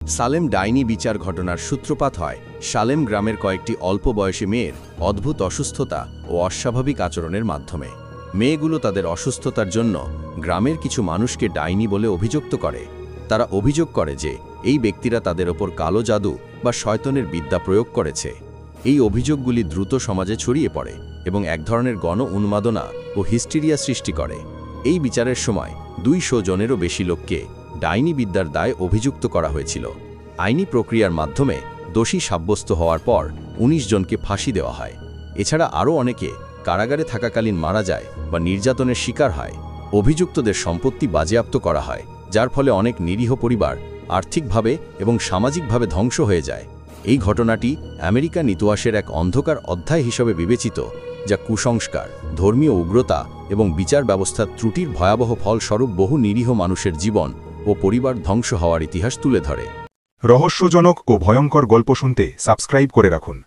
সালেম ডাইনি বিচার ঘটনার সূত্রপাত হয় সালেম গ্রামের কয়েকটি অল্প বয়সী মেয়ের অদ্ভুত অসুস্থতা ও অস্বাভাবিক আচরণের মাধ্যমে। মেয়েগুলো তাদের অসুস্থতার জন্য গ্রামের কিছু মানুষকে ডাইনি বলে অভিযুক্ত করে। তারা অভিযোগ করে যে এই ব্যক্তিরা তাদের ওপর কালো জাদু বা শয়তানের বিদ্যা প্রয়োগ করেছে। এই অভিযোগগুলি দ্রুত সমাজে ছড়িয়ে পড়ে এবং এক ধরনের গণ উন্মাদনা ও হিস্টিরিয়া সৃষ্টি করে। এই বিচারের সময় 200 জনেরও বেশি লোককে ডাইনি বিদ্যার দায়ে অভিযুক্ত করা হয়েছিল। আইনি প্রক্রিয়ার মাধ্যমে দোষী সাব্যস্ত হওয়ার পর 19 জনকে ফাঁসি দেওয়া হয়। এছাড়া আরও অনেকে কারাগারে থাকাকালীন মারা যায় বা নির্যাতনের শিকার হয়। অভিযুক্তদের সম্পত্তি বাজেয়াপ্ত করা হয়, যার ফলে অনেক নিরীহ পরিবার আর্থিকভাবে এবং সামাজিকভাবে ধ্বংস হয়ে যায়। এই ঘটনাটি আমেরিকান ইতিহাসের এক অন্ধকার অধ্যায় হিসেবে বিবেচিত, যা কুসংস্কার, ধর্মীয় উগ্রতা এবং বিচার ব্যবস্থার ত্রুটির ভয়াবহ ফলস্বরূপ বহু নিরীহ মানুষের জীবন ও পরিবার ধ্বংস হওয়ার ইতিহাস তুলে ধরে। রহস্যজনক ও ভয়ঙ্কর গল্প শুনতে সাবস্ক্রাইব করে রাখুন।